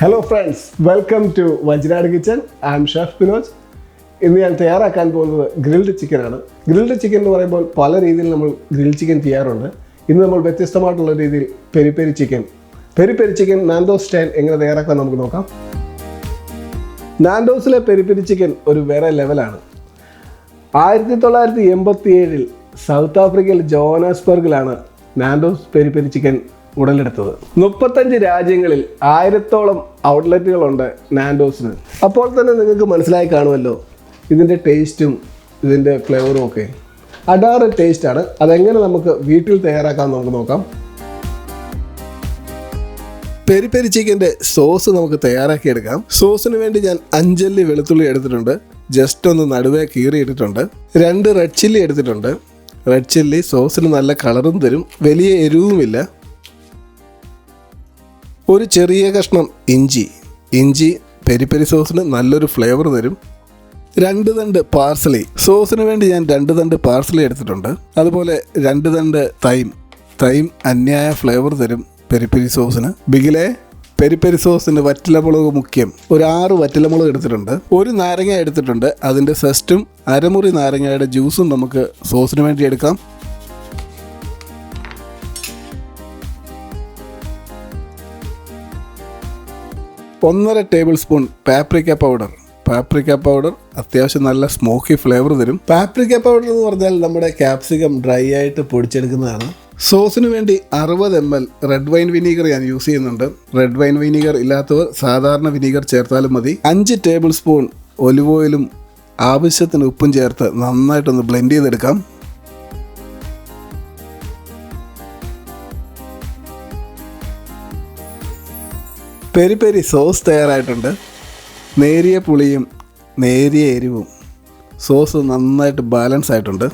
Hello friends, welcome to വജ്രാട് kitchen. I am chef Binoj. ഇന്ന് ഞാൻ തയ്യാറാക്കാൻ പോകുന്നത് ഗ്രിൽഡ് ചിക്കനാണ്. ഗ്രിൽഡ് ചിക്കൻ എന്ന് പറയുമ്പോൾ പല രീതിയിൽ നമ്മൾ ഗ്രിൽ ചിക്കൻ ചെയ്യാറുണ്ട്. ഇന്ന് നമ്മൾ വ്യത്യസ്തമായിട്ടുള്ള രീതിയിൽ പെരി പെരി ചിക്കൻ നാൻഡോസ് സ്റ്റൈൽ എങ്ങനെ തയ്യാറാക്കാൻ നമുക്ക് നോക്കാം. നാൻഡോസിലെ പെരി പെരി ചിക്കൻ ഒരു വേറെ ലെവലാണ്. 1987 സൗത്ത് ആഫ്രിക്കയിൽ ജോഹാനസ്ബർഗിലാണ് നാൻഡോസ് പെരി പെരി ചിക്കൻ ഉടലെടുത്തത്. 35 രാജ്യങ്ങളിൽ 1000-ഓളം ഔട്ട്ലെറ്റുകളുണ്ട് നാൻഡോസിന്. അപ്പോൾ തന്നെ നിങ്ങൾക്ക് മനസ്സിലായി കാണുമല്ലോ ഇതിൻ്റെ ടേസ്റ്റും ഇതിൻ്റെ ഫ്ലേവറും ഒക്കെ അടാറ് ടേസ്റ്റാണ്. അതെങ്ങനെ നമുക്ക് വീട്ടിൽ തയ്യാറാക്കാൻ നമുക്ക് നോക്കാം. പെരി പെരി ചിക്കൻ്റെ സോസ് നമുക്ക് തയ്യാറാക്കിയെടുക്കാം. സോസിന് വേണ്ടി ഞാൻ 5 അല്ലി വെളുത്തുള്ളി എടുത്തിട്ടുണ്ട്. ജസ്റ്റ് ഒന്ന് നടുവേ കീറിയിട്ടിട്ടുണ്ട്. 2 റെഡ് ചില്ലി എടുത്തിട്ടുണ്ട്. റെഡ് ചില്ലി സോസിന് നല്ല കളറും തരും, വലിയ എരിവുമില്ല. ഒരു ചെറിയ കഷ്ണം ഇഞ്ചി പെരി പെരി സോസിന് നല്ലൊരു ഫ്ലേവർ തരും. 2 തണ്ട് പാർസലി, സോസിന് വേണ്ടി ഞാൻ 2 തണ്ട് പാർസലി എടുത്തിട്ടുണ്ട്. അതുപോലെ 2 തണ്ട് തൈം അന്യായ ഫ്ലേവർ തരും പെരി പെരി സോസിന്. ബിഗിലെ പെരി പെരി സോസിന് വറ്റലമുളക് മുഖ്യം. ഒരു 6 വറ്റലമുളക് എടുത്തിട്ടുണ്ട്. ഒരു നാരങ്ങ എടുത്തിട്ടുണ്ട്. അതിൻ്റെ സെസ്റ്റും അരമുറി നാരങ്ങയുടെ ജ്യൂസും നമുക്ക് സോസിന് വേണ്ടി എടുക്കാം. 1.5 ടേബിൾ സ്പൂൺ പാപ്രിക്ക പൗഡർ അത്യാവശ്യം നല്ല സ്മോക്കി ഫ്ലേവർ തരും. പാപ്രിക്ക പൗഡർ എന്ന് പറഞ്ഞാൽ നമ്മുടെ ക്യാപ്സിക്കം ഡ്രൈ ആയിട്ട് പൊടിച്ചെടുക്കുന്നതാണ്. സോസിന് വേണ്ടി 60 ml റെഡ് വൈൻ വിനീഗർ ഞാൻ യൂസ് ചെയ്യുന്നുണ്ട്. റെഡ് വൈൻ വിനീഗർ ഇല്ലാത്തവർ സാധാരണ വിനീഗർ ചേർത്താലും മതി. 5 ടേബിൾ സ്പൂൺ ഒലിവ് ഓയിലും ആവശ്യത്തിന് ഉപ്പും ചേർത്ത് നന്നായിട്ടൊന്ന് ബ്ലെൻഡ് ചെയ്തെടുക്കാം. പെരി പെരി സോസ് തയ്യാറായിട്ടുണ്ട്. നേരിയ പുളിയും നേരിയ എരിവും, സോസ് നന്നായിട്ട് ബാലൻസ് ആയിട്ടുണ്ട്.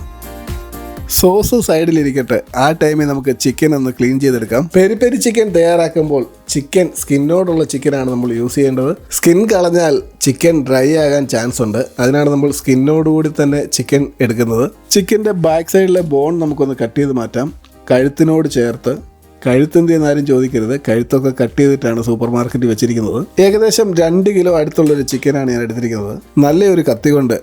സോസ് സൈഡിലിരിക്കട്ടെ. ആ ടൈമിൽ നമുക്ക് ചിക്കൻ ഒന്ന് ക്ലീൻ ചെയ്തെടുക്കാം. പെരി പെരി ചിക്കൻ തയ്യാറാക്കുമ്പോൾ ചിക്കൻ സ്കിന്നോടുള്ള ചിക്കനാണ് നമ്മൾ യൂസ് ചെയ്യേണ്ടത്. സ്കിൻ കളഞ്ഞാൽ ചിക്കൻ ഡ്രൈ ആകാൻ ചാൻസ് ഉണ്ട്. അതിനാണ് നമ്മൾ സ്കിന്നോടുകൂടി തന്നെ ചിക്കൻ എടുക്കുന്നത്. ചിക്കൻ്റെ ബാക്ക് സൈഡിലെ ബോൺ നമുക്കൊന്ന് കട്ട് ചെയ്ത് മാറ്റാം. കഴുത്തിനോട് ചേർത്ത്. കഴുത്തെന്തെന്ന് ആരും ചോദിക്കരുത്, കഴുത്തൊക്കെ കട്ട് ചെയ്തിട്ടാണ് സൂപ്പർ മാർക്കറ്റിൽ വെച്ചിരിക്കുന്നത്. ഏകദേശം 2 കിലോ അടുത്തുള്ളൊരു ചിക്കനാണ് ഞാൻ എടുത്തിരിക്കുന്നത്. നല്ലൊരു കത്തി കൊണ്ട്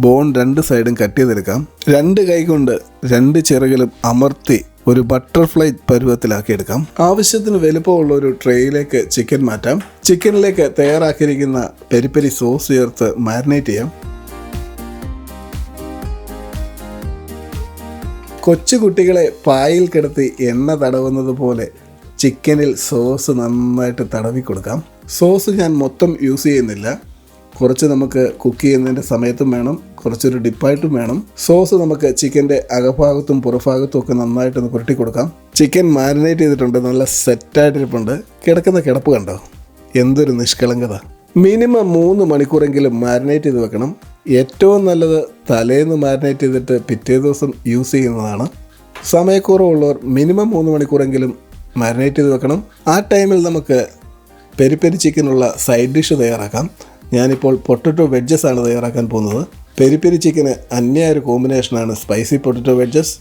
ബോൺ 2 സൈഡും കട്ട് ചെയ്തെടുക്കാം. 2 കൈ കൊണ്ട് 2 ചിറകിലും അമർത്തി ഒരു ബട്ടർഫ്ലൈ പരുവത്തിലാക്കി എടുക്കാം. ആവശ്യത്തിന് വലുപ്പമുള്ള ഒരു ട്രേയിലേക്ക് ചിക്കൻ മാറ്റാം. ചിക്കനിലേക്ക് തയ്യാറാക്കിയിരിക്കുന്ന പെരി പെരി സോസ് ചേർത്ത് മാരിനേറ്റ് ചെയ്യാം. കൊച്ചു കുട്ടികളെ പായിൽ കിടത്തി എണ്ണ തടവുന്നത് പോലെ ചിക്കനിൽ സോസ് നന്നായിട്ട് തടവി കൊടുക്കാം. സോസ് ഞാൻ മൊത്തം യൂസ് ചെയ്യുന്നില്ല. കുറച്ച് നമുക്ക് കുക്ക് ചെയ്യുന്നതിൻ്റെ സമയത്തും വേണം, കുറച്ചൊരു ഡിപ്പായിട്ടും വേണം. സോസ് നമുക്ക് ചിക്കൻ്റെ അകഭാഗത്തും പുറഭാഗത്തും ഒക്കെ നന്നായിട്ടൊന്ന് പുരട്ടി കൊടുക്കാം. ചിക്കൻ മാരിനേറ്റ് ചെയ്തിട്ടുണ്ട്, നല്ല സെറ്റായിട്ടിരിപ്പുണ്ട്. കിടക്കുന്ന കിടപ്പ് കണ്ടോ, എന്തൊരു നിഷ്കളങ്കത. മിനിമം 3 മണിക്കൂറെങ്കിലും മാരിനേറ്റ് ചെയ്ത് വെക്കണം. ഏറ്റവും നല്ലത് തലേന്ന് മാരിനേറ്റ് ചെയ്തിട്ട് പിറ്റേ ദിവസം യൂസ് ചെയ്യുന്നതാണ്. സമയക്കുറവുള്ളവർ മിനിമം 3 മണിക്കൂറെങ്കിലും മാരിനേറ്റ് ചെയ്ത് വെക്കണം. ആ ടൈമിൽ നമുക്ക് പെരി പെരി ചിക്കനുള്ള സൈഡ് ഡിഷ് തയ്യാറാക്കാം. ഞാനിപ്പോൾ പൊട്ടറ്റോ വെഡ്ജസ് ആണ് തയ്യാറാക്കാൻ പോകുന്നത്. പെരി പെരി ചിക്കന് അന്യായ ഒരു കോമ്പിനേഷനാണ് സ്പൈസി പൊട്ടറ്റോ വെഡ്ജസ്.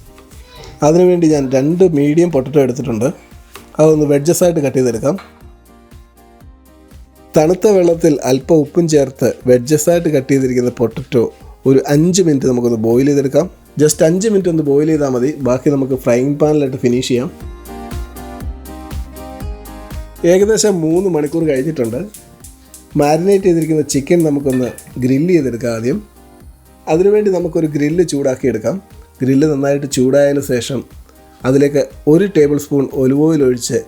അതിനുവേണ്ടി ഞാൻ 2 മീഡിയം പൊട്ടറ്റോ എടുത്തിട്ടുണ്ട്. അതൊന്ന് വെഡ്ജസായിട്ട് കട്ട് ചെയ്തെടുക്കാം. തണുത്ത വെള്ളത്തിൽ അല്പം ഉപ്പും ചേർത്ത് വെഡ്ജസായിട്ട് കട്ട് ചെയ്തിരിക്കുന്ന പൊട്ടറ്റോ ഒരു 5 മിനിറ്റ് നമുക്കൊന്ന് ബോയിൽ ചെയ്തെടുക്കാം. ജസ്റ്റ് 5 മിനിറ്റ് ഒന്ന് ബോയിൽ ചെയ്താൽ മതി. ബാക്കി നമുക്ക് ഫ്രൈയിങ് പാനിലിട്ട് ഫിനിഷ് ചെയ്യാം. ഏകദേശം 3 മണിക്കൂർ കഴിഞ്ഞിട്ടുണ്ട്. മാരിനേറ്റ് ചെയ്തിരിക്കുന്ന ചിക്കൻ നമുക്കൊന്ന് ഗ്രില്ല് ചെയ്തെടുക്കാം ആദ്യം. അതിനുവേണ്ടി നമുക്കൊരു ഗ്രില്ല് ചൂടാക്കിയെടുക്കാം. ഗ്രില്ല് നന്നായിട്ട് ചൂടായതിനു ശേഷം അതിലേക്ക് 1 ടേബിൾ സ്പൂൺ ഒലിവ് ഓയിൽ ഒഴിച്ച്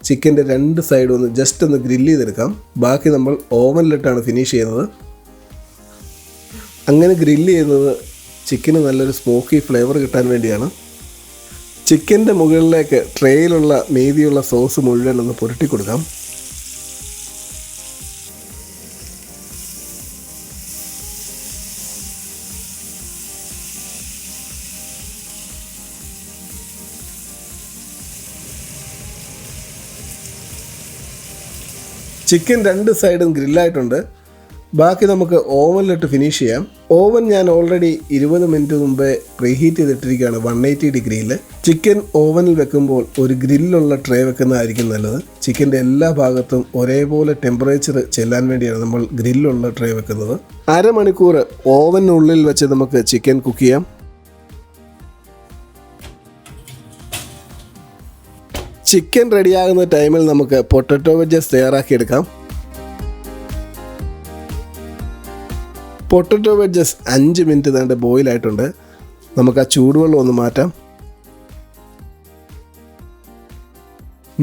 ചിക്കൻ്റെ 2 സൈഡും ഒന്ന് ജസ്റ്റ് ഒന്ന് ഗ്രില്ല് ചെയ്തെടുക്കാം. ബാക്കി നമ്മൾ ഓവനിലിട്ടാണ് ഫിനിഷ് ചെയ്യുന്നത്. അങ്ങനെ ഗ്രില്ല് ചെയ്യുന്നത് ചിക്കന് നല്ലൊരു സ്മോക്കി ഫ്ലേവർ കിട്ടാൻ വേണ്ടിയാണ്. ചിക്കൻ്റെ മുകളിലേക്ക് ട്രേയിലുള്ള മീതിയുള്ള സോസ് മുഴുവൻ ഒന്ന് പുരട്ടി കൊടുക്കാം. ചിക്കൻ 2 സൈഡും ഗ്രില്ലായിട്ടുണ്ട്. ബാക്കി നമുക്ക് ഓവനിലിട്ട് ഫിനിഷ് ചെയ്യാം. ഓവൻ ഞാൻ ഓൾറെഡി 20 മിനിറ്റ് മുമ്പേ പ്രീഹീറ്റ് ചെയ്തിട്ടിരിക്കുകയാണ് 180 ഡിഗ്രിയിൽ. ചിക്കൻ ഓവനിൽ വെക്കുമ്പോൾ ഒരു ഗ്രില്ലുള്ള ട്രേ വെക്കുന്നതായിരിക്കും നല്ലത്. ചിക്കൻ്റെ എല്ലാ ഭാഗത്തും ഒരേപോലെ ടെമ്പറേച്ചർ ചെല്ലാൻ വേണ്ടിയാണ് നമ്മൾ ഗ്രില്ലുള്ള ട്രേ വെക്കുന്നത്. അരമണിക്കൂർ ഓവനുള്ളിൽ വെച്ച് നമുക്ക് ചിക്കൻ കുക്ക് ചെയ്യാം. ചിക്കൻ റെഡിയാകുന്ന ടൈമിൽ നമുക്ക് പൊട്ടറ്റോ വെഡ്ജസ് തയ്യാറാക്കിയെടുക്കാം. പൊട്ടറ്റോ വെഡ്ജസ് 5 മിനിറ്റ് തന്നെ ബോയിലായിട്ടുണ്ട്. നമുക്ക് ആ ചൂടുവെള്ളം ഒന്ന് മാറ്റാം.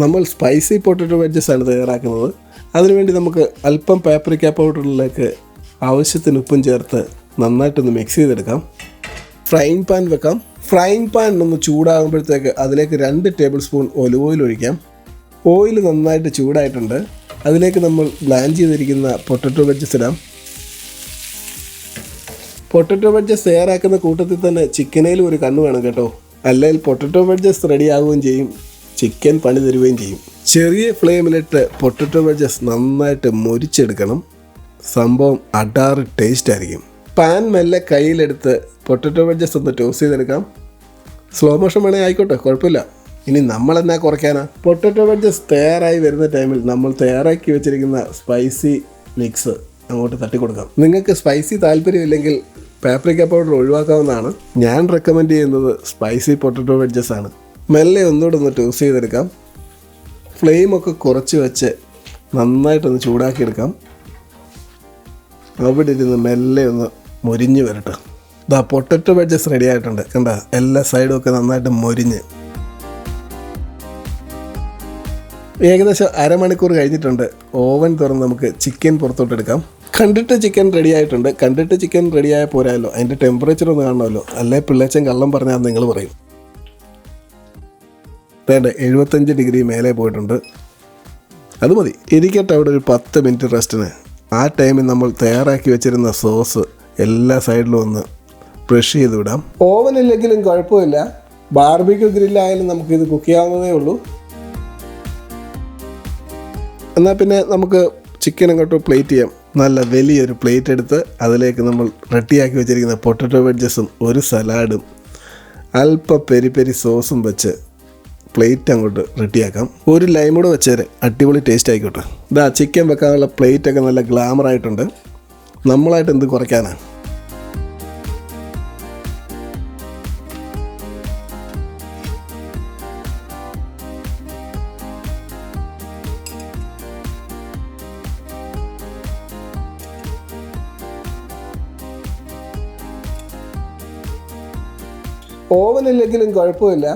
നമ്മൾ സ്പൈസി പൊട്ടറ്റോ വെഡ്ജസ് ആണ് തയ്യാറാക്കുന്നത്. അതിനുവേണ്ടി നമുക്ക് അല്പം പാപ്രിക്ക പൗഡറിലേക്ക് ആവശ്യത്തിന് ഉപ്പും ചേർത്ത് നന്നായിട്ടൊന്ന് മിക്സ് ചെയ്തെടുക്കാം. ഫ്രൈങ് പാൻ വെക്കാം. ഫ്രൈങ് പാൻ ഒന്ന് ചൂടാകുമ്പോഴത്തേക്ക് അതിലേക്ക് 2 ടേബിൾ സ്പൂൺ ഒലിവ് ഓയിൽ ഒഴിക്കാം. ഓയിൽ നന്നായിട്ട് ചൂടായിട്ടുണ്ട്. അതിലേക്ക് നമ്മൾ ബ്ലാൻഡ് ചെയ്തിരിക്കുന്ന പൊട്ടറ്റോ വെഡ്ജസ് ഇടാം. പൊട്ടറ്റോ വെഡ്ജസ് തയ്യാറാക്കുന്ന കൂട്ടത്തിൽ തന്നെ ചിക്കനേലും ഒരു കണ്ണ് വേണം കേട്ടോ. അല്ലെങ്കിൽ പൊട്ടറ്റോ വെഡ്ജസ് റെഡിയാവുകയും ചെയ്യും, ചിക്കൻ പണി തരുകയും ചെയ്യും. ചെറിയ ഫ്ലെയിമിലിട്ട് പൊട്ടറ്റോ വെഡ്ജസ് നന്നായിട്ട് മൊരിച്ചെടുക്കണം. സംഭവം അടാറ് ടേസ്റ്റ് ആയിരിക്കും. പാൻ മെല്ലെ കയ്യിലെടുത്ത് പൊട്ടറ്റോ വെഡ്ജസ് ഒന്ന് ടോസ്റ്റ് ചെയ്തെടുക്കാം. സ്ലോ മോഷൻ വേണേൽ ആയിക്കോട്ടെ, കുഴപ്പമില്ല. ഇനി നമ്മളെന്നാ കുറയ്ക്കാനാ? പൊട്ടറ്റോ വെഡ്ജസ് തയ്യാറായി വരുന്ന ടൈമിൽ നമ്മൾ തയ്യാറാക്കി വെച്ചിരിക്കുന്ന സ്പൈസി മിക്സ് അങ്ങോട്ട് തട്ടിക്കൊടുക്കാം. നിങ്ങൾക്ക് സ്പൈസി താല്പര്യമില്ലെങ്കിൽ പാപ്രിക്ക പൗഡർ ഒഴിവാക്കാവുന്നതാണ്. ഞാൻ റെക്കമെൻഡ് ചെയ്യുന്നത് സ്പൈസി പൊട്ടറ്റോ വെഡ്ജസ് ആണ്. മെല്ലെ ഒന്നുകൂടെ ഒന്ന് ടോസ്റ്റ് ചെയ്തെടുക്കാം. ഫ്ലെയിമൊക്കെ കുറച്ച് വെച്ച് നന്നായിട്ടൊന്ന് ചൂടാക്കിയെടുക്കാം. അവിടെ ഇരുന്ന് മെല്ലെ ഒന്ന് മൊരിഞ്ഞ് വരട്ടെ. ഇതാ പൊട്ടറ്റോ വെഡ്ജസ് റെഡി ആയിട്ടുണ്ട്. കണ്ട, എല്ലാ സൈഡും ഒക്കെ നന്നായിട്ട് മൊരിഞ്ഞ്. ഏകദേശം അരമണിക്കൂർ കഴിഞ്ഞിട്ടുണ്ട്. ഓവൻ തുറന്ന് നമുക്ക് ചിക്കൻ പുറത്തോട്ടെടുക്കാം. കണ്ടിട്ട് ചിക്കൻ റെഡി ആയിട്ടുണ്ട്. കണ്ടിട്ട് ചിക്കൻ റെഡിയായ പോരായല്ലോ, അതിൻ്റെ ടെമ്പറേച്ചർ ഒന്ന് കാണണമല്ലോ. അല്ലേ പിള്ളേച്ചൻ കള്ളം പറഞ്ഞാൽ നിങ്ങൾ പറയും. വേണ്ട, 75 ഡിഗ്രി മേലെ പോയിട്ടുണ്ട്. അത് മതി, ഇരിക്കട്ടെ അവിടെ ഒരു 10 മിനിറ്റ് റെസ്റ്റിന്. ആ ടൈമിൽ നമ്മൾ തയ്യാറാക്കി വെച്ചിരുന്ന സോസ് എല്ലാ സൈഡിലും ഒന്ന് ബ്രഷ് ചെയ്ത് വിടാം. ഓവനില്ലെങ്കിലും കുഴപ്പമില്ല, ബാർബിക്യൂ ഗ്രില്ലായാലും നമുക്കിത് കുക്ക് ചെയ്യാവുന്നതേ ഉള്ളൂ. എന്നാൽ പിന്നെ നമുക്ക് ചിക്കൻ അങ്ങോട്ട് പ്ലേറ്റ് ചെയ്യാം. നല്ല വലിയൊരു പ്ലേറ്റ് എടുത്ത് അതിലേക്ക് നമ്മൾ റെഡിയാക്കി വെച്ചിരിക്കുന്ന പൊട്ടറ്റോ വെഡ്ജസും ഒരു സലാഡും അല്പം പെരി പെരി സോസും വെച്ച് പ്ലേറ്റ് അങ്ങോട്ട് റെഡിയാക്കാം. ഒരു ലൈം കൂടെ വെച്ചേരെ, അടിപൊളി ടേസ്റ്റ് ആയിക്കോട്ടെ. ഇതാ ചിക്കൻ വെക്കാനുള്ള പ്ലേറ്റൊക്കെ നല്ല ഗ്ലാമറായിട്ടുണ്ട്. നമ്മളായിട്ട് എന്ത് കുറയ്ക്കാനാണ്? ഓവനില്ലെങ്കിലും കുഴപ്പമില്ല,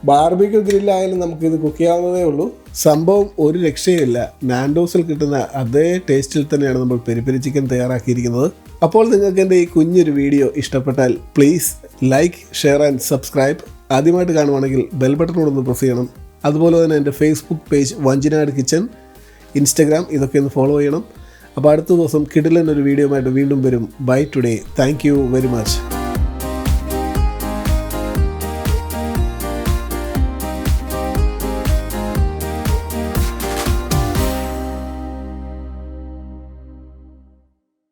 ബാർബിക്യൂ ഗ്രില്ലായാലും നമുക്കിത് കുക്ക് ചെയ്യാവുന്നതേ ഉള്ളൂ. സംഭവം ഒരു രക്ഷയില്ല. നാൻഡോസിൽ കിട്ടുന്ന അതേ ടേസ്റ്റിൽ തന്നെയാണ് നമ്മൾ പെരി പെരി ചിക്കൻ തയ്യാറാക്കിയിരിക്കുന്നത്. അപ്പോൾ നിങ്ങൾക്ക് എൻ്റെ ഈ കുഞ്ഞൊരു വീഡിയോ ഇഷ്ടപ്പെട്ടാൽ please like, share and subscribe. ആദ്യമായിട്ട് കാണുവാണെങ്കിൽ ബെൽ ബട്ടണോടൊന്ന് പ്രസ് ചെയ്യണം. അതുപോലെ തന്നെ എൻ്റെ Facebook page Vanchinad kitchen, Instagram, ഇതൊക്കെ ഒന്ന് ഫോളോ ചെയ്യണം. അപ്പോൾ അടുത്ത ദിവസം കിടിലൻ ഒരു വീഡിയോ ആയിട്ട് വീണ്ടും വരും. Bye today. Thank you very much.